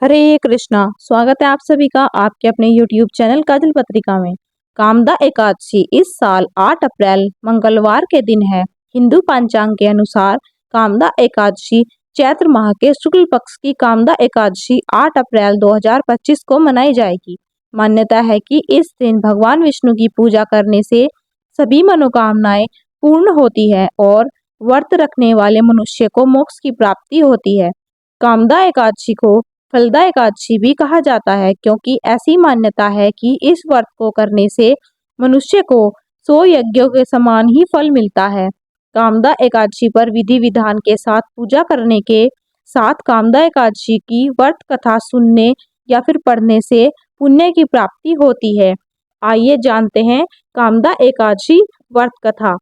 हरे कृष्णा। स्वागत है आप सभी का आपके अपने YouTube चैनल काजल पत्रिका में। कामदा एकादशी इस साल 8 अप्रैल मंगलवार के दिन है। हिंदू पंचांग के अनुसार कामदा एकादशी चैत्र माह के शुक्ल पक्ष की कामदा एकादशी 8 अप्रैल 2025 को मनाई जाएगी। मान्यता है कि इस दिन भगवान विष्णु की पूजा करने से सभी मनोकामनाएं पूर्ण होती है और व्रत रखने वाले मनुष्य को मोक्ष की प्राप्ति होती है। कामदा एकादशी को फलदा एकादशी भी कहा जाता है क्योंकि ऐसी मान्यता है कि इस व्रत को करने से मनुष्य को 100 यज्ञों के समान ही फल मिलता है। कामदा एकादशी पर विधि विधान के साथ पूजा करने के साथ कामदा एकादशी की व्रत कथा सुनने या फिर पढ़ने से पुण्य की प्राप्ति होती है। आइए जानते हैं कामदा एकादशी व्रत कथा।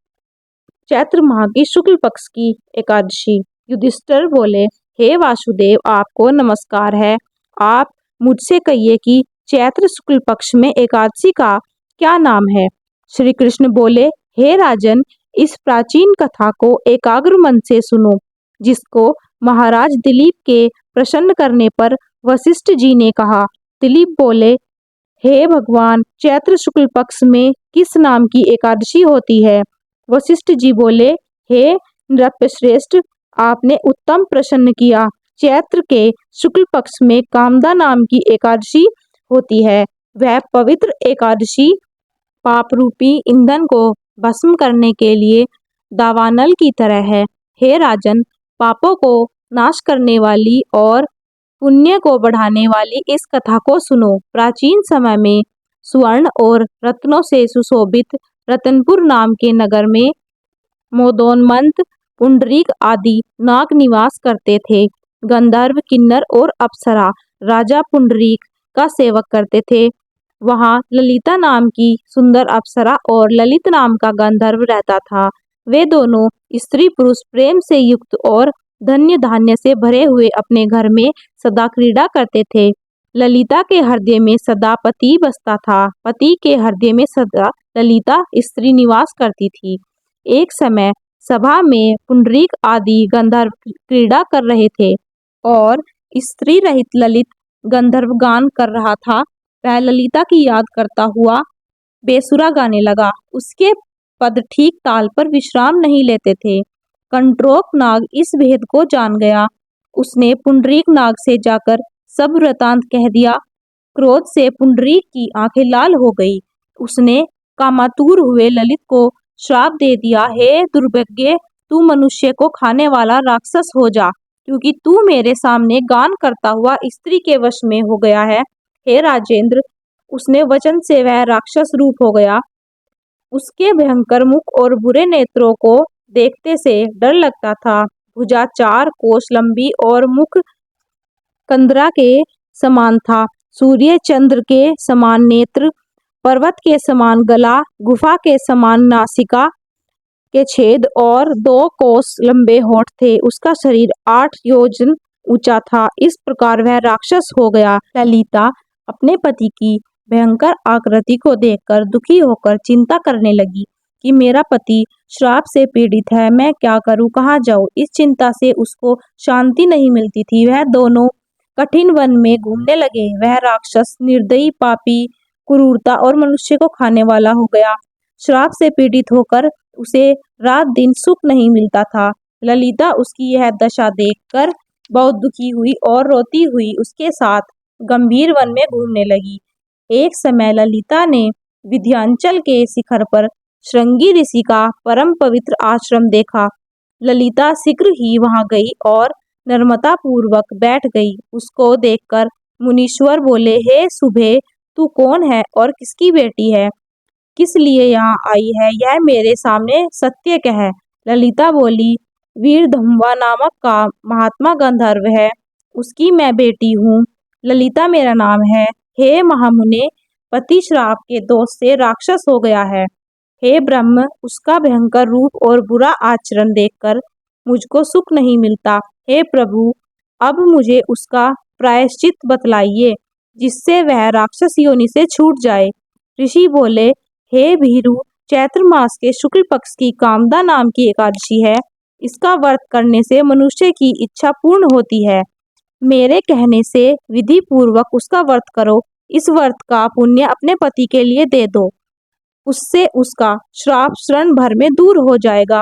चैत्र माह की शुक्ल पक्ष की एकादशी। युधिष्ठिर बोले, हे वासुदेव, आपको नमस्कार है। आप मुझसे कहिए कि चैत्र शुक्ल पक्ष में एकादशी का क्या नाम है। श्री कृष्ण बोले, हे राजन, इस प्राचीन कथा को एकाग्र मन से सुनो, जिसको महाराज दिलीप के प्रसन्न करने पर वशिष्ठ जी ने कहा। दिलीप बोले, हे भगवान, चैत्र शुक्ल पक्ष में किस नाम की एकादशी होती है। वशिष्ठ जी बोले, हे नृपश्रेष्ठ, आपने उत्तम प्रश्न किया। चैत्र के शुक्ल पक्ष में कामदा नाम की एकादशी होती है। वह पवित्र एकादशी पाप रूपी ईंधन को भस्म करने के लिए दावानल की तरह है। हे राजन, पापों को नाश करने वाली और पुण्य को बढ़ाने वाली इस कथा को सुनो। प्राचीन समय में स्वर्ण और रत्नों से सुशोभित रतनपुर नाम के नगर में मोदोन्मत्त, पुंडरीक आदि नाग निवास करते थे। गंधर्व, किन्नर और अप्सरा राजा पुंडरीक का सेवक करते थे। वहाँ ललिता नाम की सुंदर अप्सरा और ललित नाम का गंधर्व रहता था। वे दोनों स्त्री पुरुष प्रेम से युक्त और धन्य धान्य से भरे हुए अपने घर में सदा क्रीड़ा करते थे। ललिता के हृदय में सदा पति बसता था। पति के हृदय में सदा ललिता स्त्री निवास करती थी। एक समय सभा में पुंडरीक आदि गंधर्व क्रीड़ा कर रहे थे और स्त्री रहित ललित गंधर्व गान कर रहा था। वह ललिता की याद करता हुआ बेसुरा गाने लगा। उसके पद ठीक ताल पर विश्राम नहीं लेते थे। कंट्रोक नाग इस भेद को जान गया। उसने पुंडरीक नाग से जाकर सब वृतांत कह दिया। क्रोध से पुंडरीक की आंखें लाल हो गई। उसने कामातुर हुए ललित को श्राप दे दिया, हे दुर्भाग्य, तू मनुष्य को खाने वाला राक्षस हो जा, क्योंकि तू मेरे सामने गान करता हुआ स्त्री के वश में हो गया है। हे राजेंद्र, उसने वचन से वह राक्षस रूप हो गया। उसके भयंकर मुख और बुरे नेत्रों को देखते से डर लगता था। भुजा 4 कोस लंबी और मुख कंदरा के समान था। सूर्य चंद्र के समान नेत्र, पर्वत के समान गला, गुफा के समान नासिका के छेद और 2 कोस लंबे होठ थे। उसका शरीर 8 योजन ऊंचा था। इस प्रकार वह राक्षस हो गया। ललिता अपने पति की भयंकर आकृति को देखकर दुखी होकर चिंता करने लगी कि मेरा पति श्राप से पीड़ित है, मैं क्या करूं, कहाँ जाऊं। इस चिंता से उसको शांति नहीं मिलती थी। वह दोनों कठिन वन में घूमने लगे। वह राक्षस निर्दयी, पापी, क्रूरता और मनुष्य को खाने वाला हो गया। श्राप से पीड़ित होकर उसे रात दिन सुख नहीं मिलता था। ललिता उसकी यह दशा देखकर बहुत दुखी हुई और रोती हुई उसके साथ गंभीर वन में घूमने लगी। एक समय ललिता ने विंध्याचल के शिखर पर श्रृंगी ऋषि का परम पवित्र आश्रम देखा। ललिता शीघ्र ही वहां गई और नम्रता पूर्वक बैठ गई। उसको देखकर मुनीश्वर बोले, हे शुभे, तू कौन है और किसकी बेटी है, किस लिए यहाँ आई है, यह मेरे सामने सत्य कह। ललिता बोली, वीरधम्वा नामक का महात्मा गंधर्व है, उसकी मैं बेटी हूँ। ललिता मेरा नाम है। हे महामुने, पति श्राप के दोष से राक्षस हो गया है। हे ब्रह्म, उसका भयंकर रूप और बुरा आचरण देखकर मुझको सुख नहीं मिलता। हे प्रभु, अब मुझे उसका प्रायश्चित बतलाइए, जिससे वह राक्षस योनि से छूट जाए। ऋषि बोले, हे भीरु, चैत्र मास के शुक्ल पक्ष की कामदा नाम की एकादशी है। इसका व्रत करने से मनुष्य की इच्छा पूर्ण होती है। मेरे कहने से विधि पूर्वक उसका व्रत करो। इस व्रत का पुण्य अपने पति के लिए दे दो, उससे उसका श्राप क्षण भर में दूर हो जाएगा।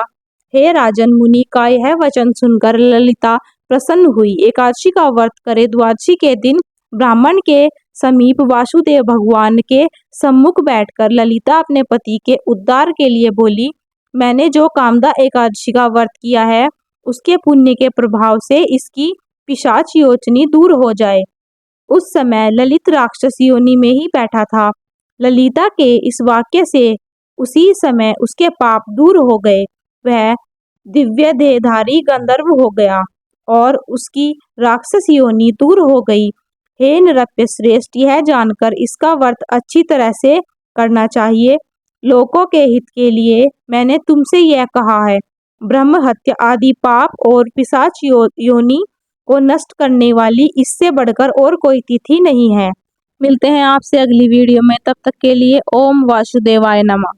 हे राजन, मुनि का यह वचन सुनकर ललिता प्रसन्न हुई। एकादशी का व्रत करे। द्वादशी के दिन ब्राह्मण के समीप वासुदेव भगवान के सम्मुख बैठकर ललिता अपने पति के उद्धार के लिए बोली, मैंने जो कामदा एकादशी का व्रत किया है, उसके पुण्य के प्रभाव से इसकी पिशाच योचनी दूर हो जाए। उस समय ललित राक्षस योनि में ही बैठा था। ललिता के इस वाक्य से उसी समय उसके पाप दूर हो गए। वह दिव्य देहधारी गंधर्व हो गया और उसकी राक्षस योनि दूर हो गई। हे नृप श्रेष्ठ, यह जानकर इसका व्रत अच्छी तरह से करना चाहिए। लोकों के हित के लिए मैंने तुमसे यह कहा है। ब्रह्म हत्या आदि पाप और पिशाच योनि को नष्ट करने वाली इससे बढ़कर और कोई तिथि नहीं है। मिलते हैं आपसे अगली वीडियो में, तब तक के लिए ओम वासुदेवाय नमः।